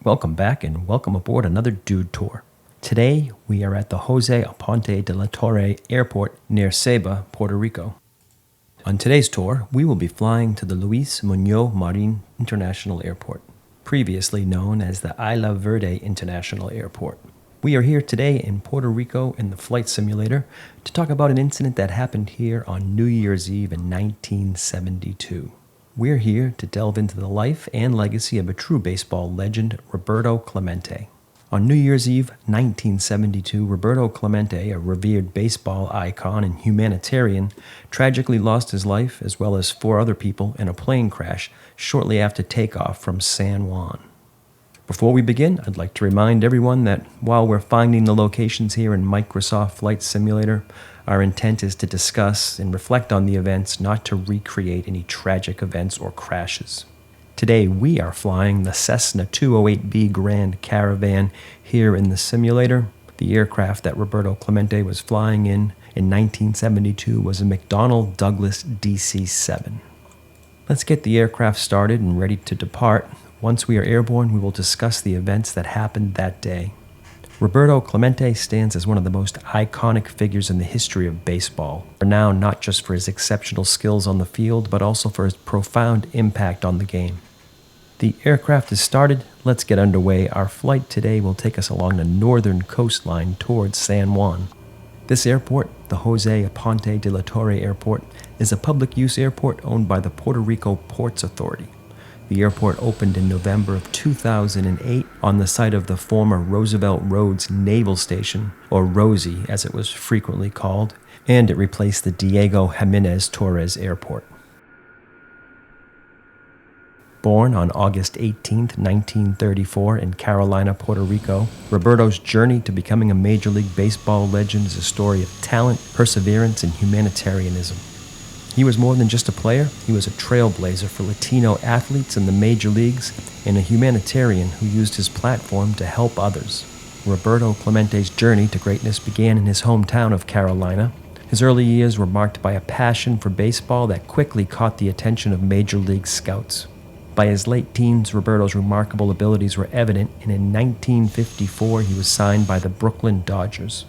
Welcome back and welcome aboard another Dude Tour. Today, we are at the Jose Aponte de la Torre Airport near Ceiba, Puerto Rico. On today's tour, we will be flying to the Luis Muñoz Marin International Airport, previously known as the Isla Verde International Airport. We are here today in Puerto Rico in the flight simulator to talk about an incident that happened here on New Year's Eve in 1972. We're here to delve into the life and legacy of a true baseball legend, Roberto Clemente. On New Year's Eve, 1972, Roberto Clemente, a revered baseball icon and humanitarian, tragically lost his life as well as 4 other people in a plane crash shortly after takeoff from San Juan. Before we begin, I'd like to remind everyone that while we're finding the locations here in Microsoft Flight Simulator, our intent is to discuss and reflect on the events, not to recreate any tragic events or crashes. Today, we are flying the Cessna 208B Grand Caravan here in the simulator. The aircraft that Roberto Clemente was flying in 1972 was a McDonnell Douglas DC-7. Let's get the aircraft started and ready to depart. Once we are airborne, we will discuss the events that happened that day. Roberto Clemente stands as one of the most iconic figures in the history of baseball, renowned not just for his exceptional skills on the field, but also for his profound impact on the game. The aircraft is started. Let's get underway. Our flight today will take us along the northern coastline towards San Juan. This airport, the Jose Aponte de la Torre Airport, is a public-use airport owned by the Puerto Rico Ports Authority. The airport opened in November of 2008 on the site of the former Roosevelt Roads Naval Station, or Rosie as it was frequently called, and it replaced the Diego Jimenez Torres Airport. Born on August 18, 1934 in Carolina, Puerto Rico, Roberto's journey to becoming a Major League Baseball legend is a story of talent, perseverance, and humanitarianism. He was more than just a player. He was a trailblazer for Latino athletes in the major leagues and a humanitarian who used his platform to help others. Roberto Clemente's journey to greatness began in his hometown of Carolina. His early years were marked by a passion for baseball that quickly caught the attention of major league scouts. By his late teens, Roberto's remarkable abilities were evident, and in 1954 he was signed by the Brooklyn Dodgers.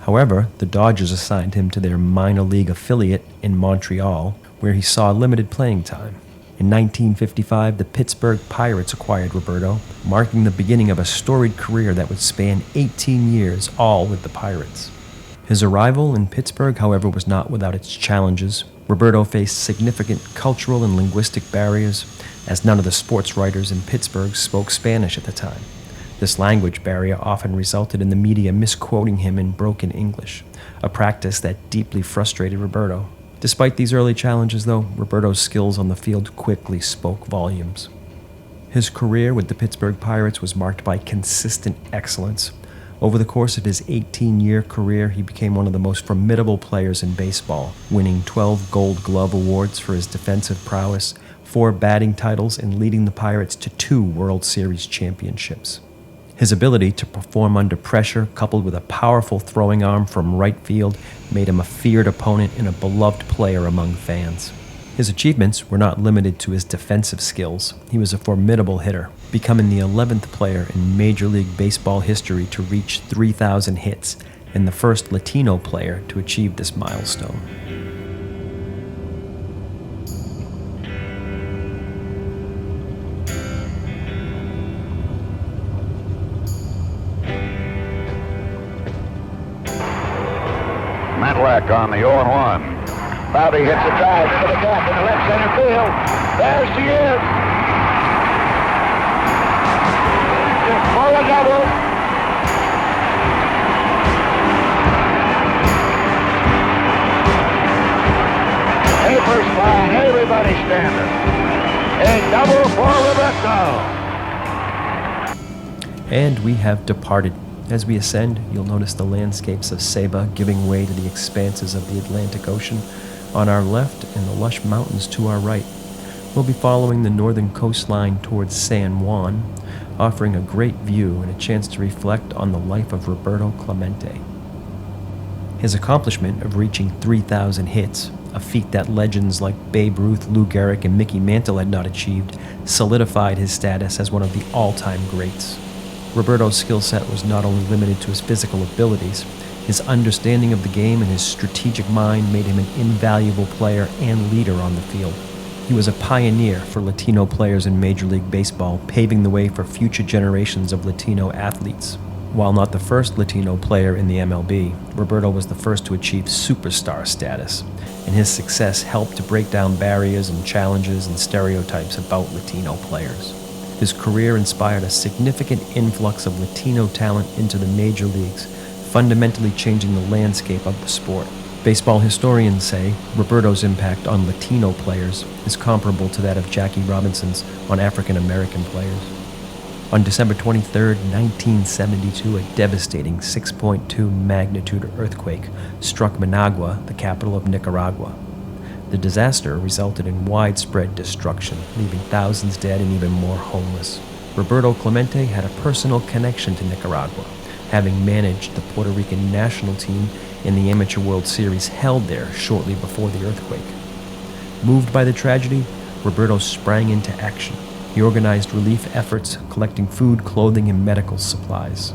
However, the Dodgers assigned him to their minor league affiliate in Montreal, where he saw limited playing time. In 1955, the Pittsburgh Pirates acquired Roberto, marking the beginning of a storied career that would span 18 years, all with the Pirates. His arrival in Pittsburgh, however, was not without its challenges. Roberto faced significant cultural and linguistic barriers, as none of the sports writers in Pittsburgh spoke Spanish at the time. This language barrier often resulted in the media misquoting him in broken English, a practice that deeply frustrated Roberto. Despite these early challenges, though, Roberto's skills on the field quickly spoke volumes. His career with the Pittsburgh Pirates was marked by consistent excellence. Over the course of his 18-year career, he became one of the most formidable players in baseball, winning 12 Gold Glove awards for his defensive prowess, 4 batting titles, and leading the Pirates to 2 World Series championships. His ability to perform under pressure, coupled with a powerful throwing arm from right field, made him a feared opponent and a beloved player among fans. His achievements were not limited to his defensive skills. He was a formidable hitter, becoming the 11th player in Major League Baseball history to reach 3,000 hits and the first Latino player to achieve this milestone. On the 0-1. Bobby hits a drive into the gap in the left center field. There she is. Just for a double. Papers flying, everybody standing. A double for Roberto. And we have departed. As we ascend, you'll notice the landscapes of Ceiba giving way to the expanses of the Atlantic Ocean on our left and the lush mountains to our right. We'll be following the northern coastline towards San Juan, offering a great view and a chance to reflect on the life of Roberto Clemente. His accomplishment of reaching 3,000 hits, a feat that legends like Babe Ruth, Lou Gehrig, and Mickey Mantle had not achieved, solidified his status as one of the all-time greats. Roberto's skill set was not only limited to his physical abilities, his understanding of the game and his strategic mind made him an invaluable player and leader on the field. He was a pioneer for Latino players in Major League Baseball, paving the way for future generations of Latino athletes. While not the first Latino player in the MLB, Roberto was the first to achieve superstar status, and his success helped to break down barriers and challenges and stereotypes about Latino players. His career inspired a significant influx of Latino talent into the major leagues, fundamentally changing the landscape of the sport. Baseball historians say Roberto's impact on Latino players is comparable to that of Jackie Robinson's on African American players. On December 23, 1972, a devastating 6.2 magnitude earthquake struck Managua, the capital of Nicaragua. The disaster resulted in widespread destruction, leaving thousands dead and even more homeless. Roberto Clemente had a personal connection to Nicaragua, having managed the Puerto Rican national team in the Amateur World Series held there shortly before the earthquake. Moved by the tragedy, Roberto sprang into action. He organized relief efforts, collecting food, clothing, and medical supplies.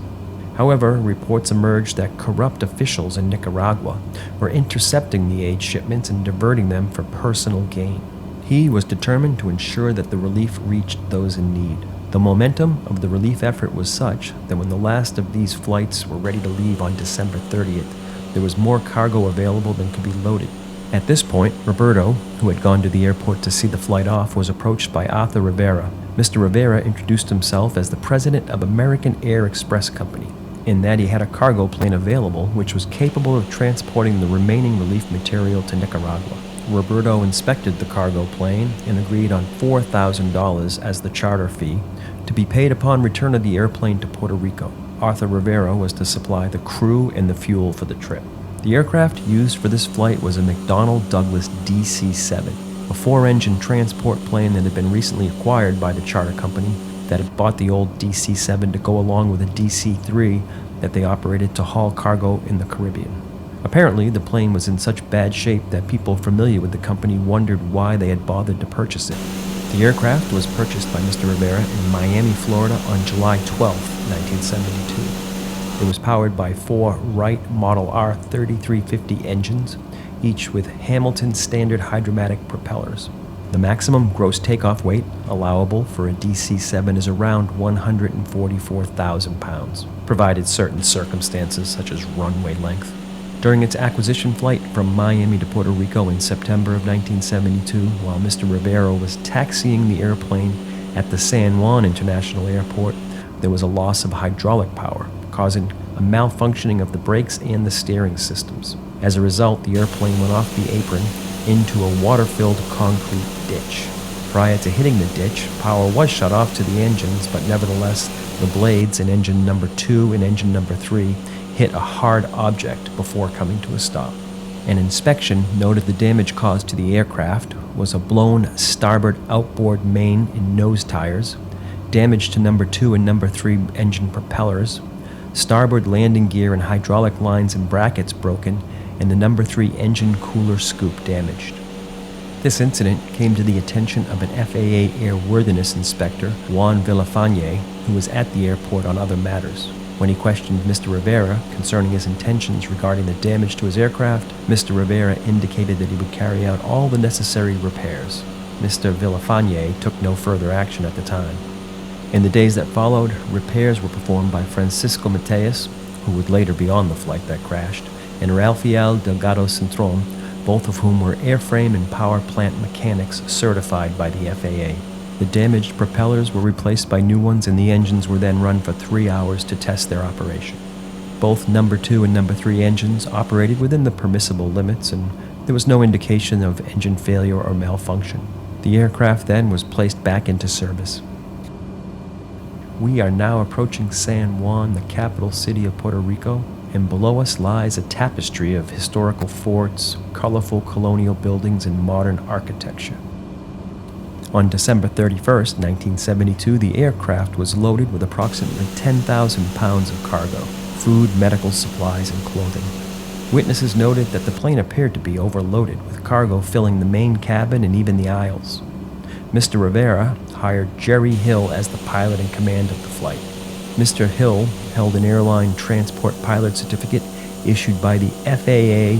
However, reports emerged that corrupt officials in Nicaragua were intercepting the aid shipments and diverting them for personal gain. He was determined to ensure that the relief reached those in need. The momentum of the relief effort was such that when the last of these flights were ready to leave on December 30th, there was more cargo available than could be loaded. At this point, Roberto, who had gone to the airport to see the flight off, was approached by Arthur Rivera. Mr. Rivera introduced himself as the president of American Air Express Company, in that he had a cargo plane available which was capable of transporting the remaining relief material to Nicaragua. Roberto inspected the cargo plane and agreed on $4,000 as the charter fee to be paid upon return of the airplane to Puerto Rico. Arthur Rivera was to supply the crew and the fuel for the trip. The aircraft used for this flight was a McDonnell Douglas DC-7, a four-engine transport plane that had been recently acquired by the charter company that had bought the old DC-7 to go along with a DC-3 that they operated to haul cargo in the Caribbean. Apparently, the plane was in such bad shape that people familiar with the company wondered why they had bothered to purchase it. The aircraft was purchased by Mr. Rivera in Miami, Florida on July 12, 1972. It was powered by 4 Wright Model R 3350 engines, each with Hamilton standard hydromatic propellers. The maximum gross takeoff weight allowable for a DC-7 is around 144,000 pounds, provided certain circumstances such as runway length. During its acquisition flight from Miami to Puerto Rico in September of 1972, while Mr. Rivera was taxiing the airplane at the San Juan International Airport, there was a loss of hydraulic power, causing a malfunctioning of the brakes and the steering systems. As a result, the airplane went off the apron into a water-filled concrete ditch. Prior to hitting the ditch, power was shut off to the engines, but nevertheless, the blades in engine number 2 and engine number 3 hit a hard object before coming to a stop. An inspection noted the damage caused to the aircraft was a blown starboard outboard main and nose tires, damage to number 2 and number 3 engine propellers, starboard landing gear and hydraulic lines and brackets broken, and the number 3 engine cooler scoop damaged. This incident came to the attention of an FAA airworthiness inspector, Juan Villafañe, who was at the airport on other matters. When he questioned Mr. Rivera concerning his intentions regarding the damage to his aircraft, Mr. Rivera indicated that he would carry out all the necessary repairs. Mr. Villafañe took no further action at the time. In the days that followed, repairs were performed by Francisco Mateus, who would later be on the flight that crashed, and Rafael Delgado Cintron, both of whom were airframe and power plant mechanics certified by the FAA. The damaged propellers were replaced by new ones, and the engines were then run for 3 hours to test their operation. Both number 2 and number 3 engines operated within the permissible limits, and there was no indication of engine failure or malfunction. The aircraft then was placed back into service. We are now approaching San Juan, the capital city of Puerto Rico, and below us lies a tapestry of historical forts, colorful colonial buildings, and modern architecture. On December 31, 1972, the aircraft was loaded with approximately 10,000 pounds of cargo, food, medical supplies, and clothing. Witnesses noted that the plane appeared to be overloaded, with cargo filling the main cabin and even the aisles. Mr. Rivera hired Jerry Hill as the pilot in command of the flight. Mr. Hill held an airline transport pilot certificate issued by the FAA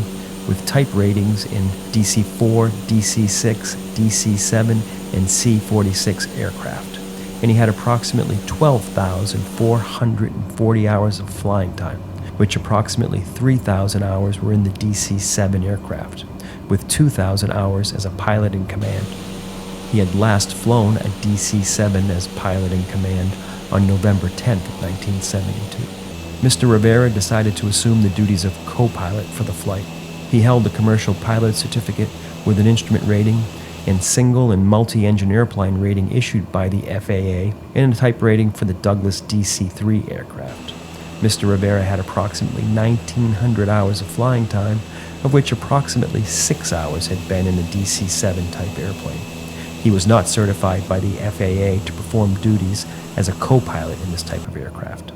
with type ratings in DC-4, DC-6, DC-7, and C-46 aircraft, and he had approximately 12,440 hours of flying time, which approximately 3,000 hours were in the DC-7 aircraft, with 2,000 hours as a pilot in command. He had last flown a DC-7 as pilot in command on November 10, 1972. Mr. Rivera decided to assume the duties of co-pilot for the flight. He held a commercial pilot certificate with an instrument rating and single and multi-engine airplane rating issued by the FAA and a type rating for the Douglas DC-3 aircraft. Mr. Rivera had approximately 1,900 hours of flying time, of which approximately 6 hours had been in a DC-7 type airplane. He was not certified by the FAA to perform duties as a co-pilot in this type of aircraft.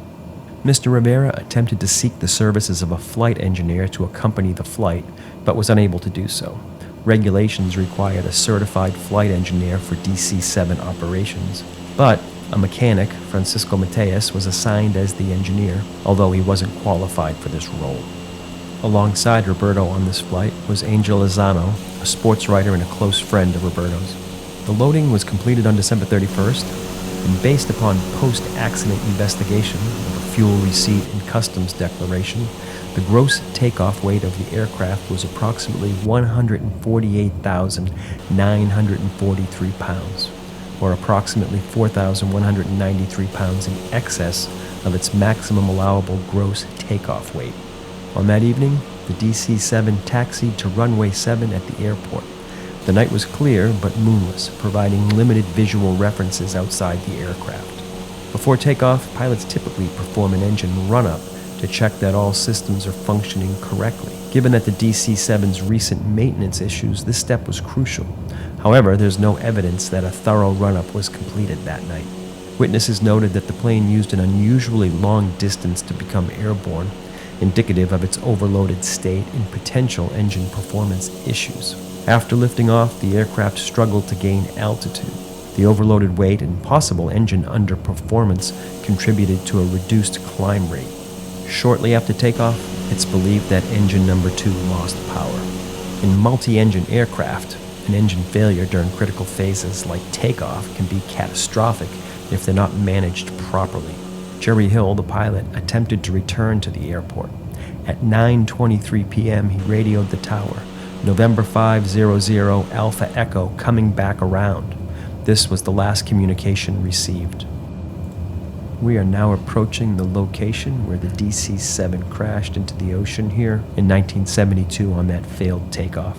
Mr. Rivera attempted to seek the services of a flight engineer to accompany the flight, but was unable to do so. Regulations required a certified flight engineer for DC-7 operations, but a mechanic, Francisco Mateus, was assigned as the engineer, although he wasn't qualified for this role. Alongside Roberto on this flight was Angel Lozano, a sports writer and a close friend of Roberto's. The loading was completed on December 31st, and based upon post-accident investigation of a fuel receipt and customs declaration, the gross takeoff weight of the aircraft was approximately 148,943 pounds, or approximately 4,193 pounds in excess of its maximum allowable gross takeoff weight. On that evening, the DC-7 taxied to runway 7 at the airport. The night was clear but moonless, providing limited visual references outside the aircraft. Before takeoff, pilots typically perform an engine run-up to check that all systems are functioning correctly. Given that the DC-7's recent maintenance issues, this step was crucial. However, there's no evidence that a thorough run-up was completed that night. Witnesses noted that the plane used an unusually long distance to become airborne, indicative of its overloaded state and potential engine performance issues. After lifting off, the aircraft struggled to gain altitude. The overloaded weight and possible engine underperformance contributed to a reduced climb rate. Shortly after takeoff, it's believed that engine number 2 lost power. In multi-engine aircraft, an engine failure during critical phases like takeoff can be catastrophic if they're not managed properly. Jerry Hill, the pilot, attempted to return to the airport. At 9:23 p.m., he radioed the tower, November 500 Alpha Echo coming back around. This was the last communication received. We are now approaching the location where the DC-7 crashed into the ocean here in 1972 on that failed takeoff.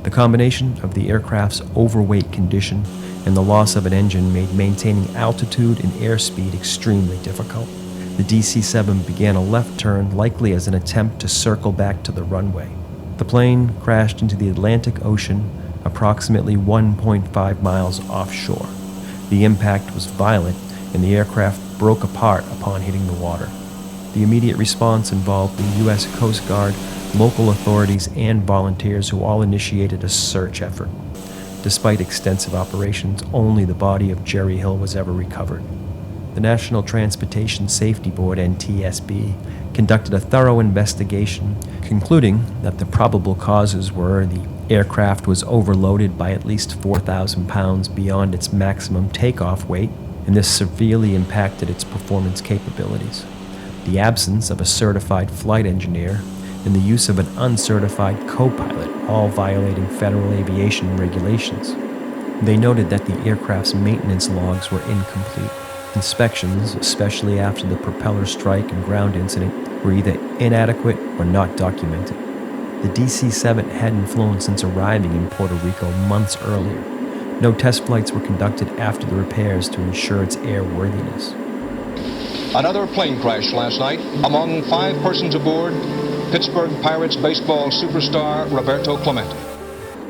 The combination of the aircraft's overweight condition and the loss of an engine made maintaining altitude and airspeed extremely difficult. The DC-7 began a left turn, likely as an attempt to circle back to the runway. The plane crashed into the Atlantic Ocean, approximately 1.5 miles offshore. The impact was violent, and the aircraft broke apart upon hitting the water. The immediate response involved the U.S. Coast Guard, local authorities, and volunteers who all initiated a search effort. Despite extensive operations, only the body of Jerry Hill was ever recovered. The National Transportation Safety Board, NTSB, conducted a thorough investigation, concluding that the probable causes were the aircraft was overloaded by at least 4,000 pounds beyond its maximum takeoff weight, and this severely impacted its performance capabilities. The absence of a certified flight engineer and the use of an uncertified co-pilot, all violating federal aviation regulations. They noted that the aircraft's maintenance logs were incomplete. Inspections, especially after the propeller strike and ground incident, were either inadequate or not documented. The DC-7 hadn't flown since arriving in Puerto Rico months earlier. No test flights were conducted after the repairs to ensure its airworthiness. Another plane crash last night. Among 5 persons aboard, Pittsburgh Pirates baseball superstar Roberto Clemente.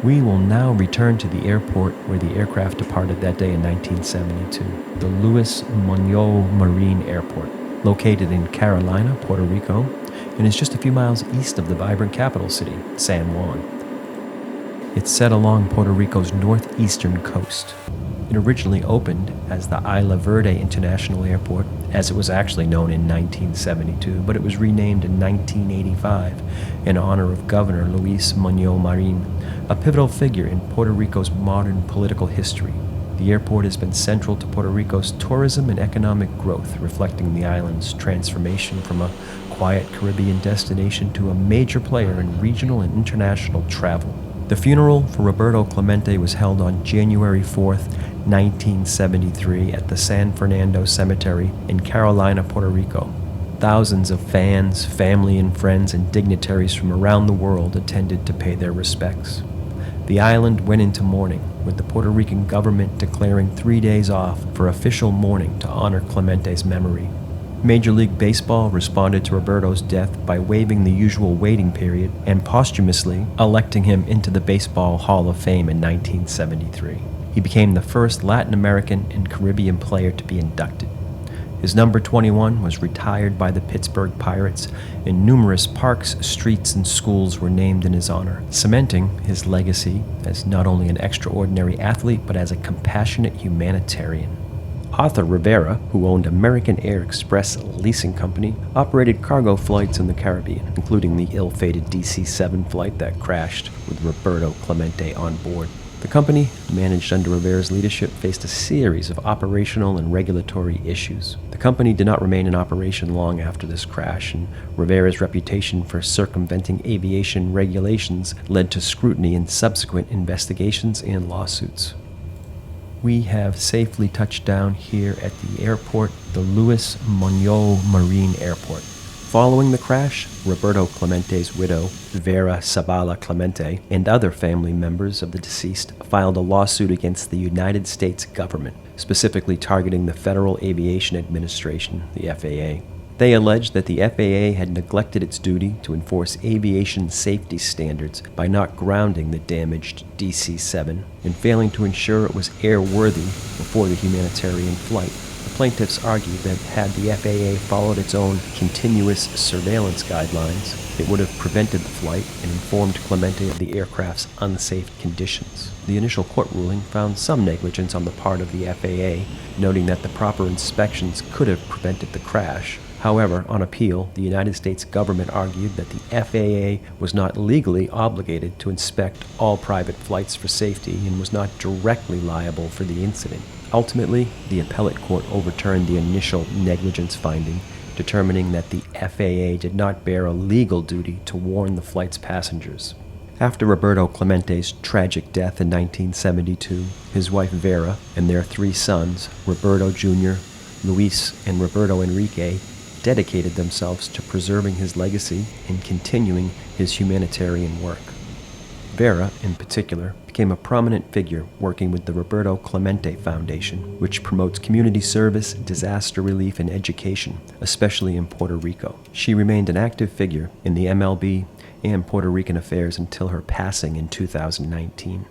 We will now return to the airport where the aircraft departed that day in 1972, the Luis Muñoz Marine Airport, located in Carolina, Puerto Rico, and is just a few miles east of the vibrant capital city, San Juan. It's set along Puerto Rico's northeastern coast. It originally opened as the Isla Verde International Airport, as it was actually known in 1972, but it was renamed in 1985 in honor of Governor Luis Muñoz Marin, a pivotal figure in Puerto Rico's modern political history. The airport has been central to Puerto Rico's tourism and economic growth, reflecting the island's transformation from a quiet Caribbean destination to a major player in regional and international travel. The funeral for Roberto Clemente was held on January 4th, 1973 at the San Fernando Cemetery in Carolina, Puerto Rico. Thousands of fans, family and friends, and dignitaries from around the world attended to pay their respects. The island went into mourning, with the Puerto Rican government declaring 3 days off for official mourning to honor Clemente's memory. Major League Baseball responded to Roberto's death by waiving the usual waiting period and posthumously electing him into the Baseball Hall of Fame in 1973. He became the first Latin American and Caribbean player to be inducted. His number 21 was retired by the Pittsburgh Pirates, and numerous parks, streets, and schools were named in his honor, cementing his legacy as not only an extraordinary athlete, but as a compassionate humanitarian. Arthur Rivera, who owned American Air Express Leasing Company, operated cargo flights in the Caribbean, including the ill-fated DC-7 flight that crashed with Roberto Clemente on board. The company, managed under Rivera's leadership, faced a series of operational and regulatory issues. The company did not remain in operation long after this crash, and Rivera's reputation for circumventing aviation regulations led to scrutiny in subsequent investigations and lawsuits. We have safely touched down here at the airport, the Luis Muñoz Marin Airport. Following the crash, Roberto Clemente's widow, Vera Zavala Clemente, and other family members of the deceased filed a lawsuit against the United States government, specifically targeting the Federal Aviation Administration, the FAA. They alleged that the FAA had neglected its duty to enforce aviation safety standards by not grounding the damaged DC-7 and failing to ensure it was airworthy before the humanitarian flight. The plaintiffs argued that had the FAA followed its own continuous surveillance guidelines, it would have prevented the flight and informed Clemente of the aircraft's unsafe conditions. The initial court ruling found some negligence on the part of the FAA, noting that the proper inspections could have prevented the crash. However, on appeal, the United States government argued that the FAA was not legally obligated to inspect all private flights for safety and was not directly liable for the incident. Ultimately, the appellate court overturned the initial negligence finding, determining that the FAA did not bear a legal duty to warn the flight's passengers. After Roberto Clemente's tragic death in 1972, his wife Vera and their 3 sons, Roberto Jr., Luis, and Roberto Enrique, dedicated themselves to preserving his legacy and continuing his humanitarian work. Vera, in particular, became a prominent figure working with the Roberto Clemente Foundation, which promotes community service, disaster relief, and education, especially in Puerto Rico. She remained an active figure in the MLB and Puerto Rican affairs until her passing in 2019.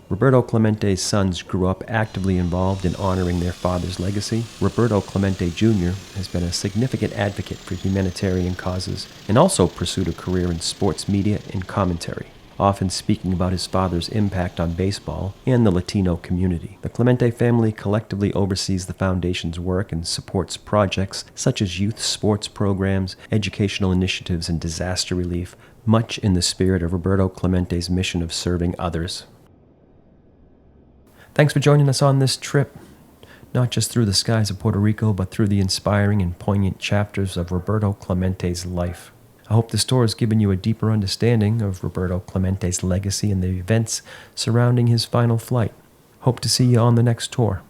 Roberto Clemente's sons grew up actively involved in honoring their father's legacy. Roberto Clemente Jr. has been a significant advocate for humanitarian causes and also pursued a career in sports media and commentary, often speaking about his father's impact on baseball and the Latino community. The Clemente family collectively oversees the foundation's work and supports projects such as youth sports programs, educational initiatives, and disaster relief, much in the spirit of Roberto Clemente's mission of serving others. Thanks for joining us on this trip, not just through the skies of Puerto Rico, but through the inspiring and poignant chapters of Roberto Clemente's life. I hope this tour has given you a deeper understanding of Roberto Clemente's legacy and the events surrounding his final flight. Hope to see you on the next tour.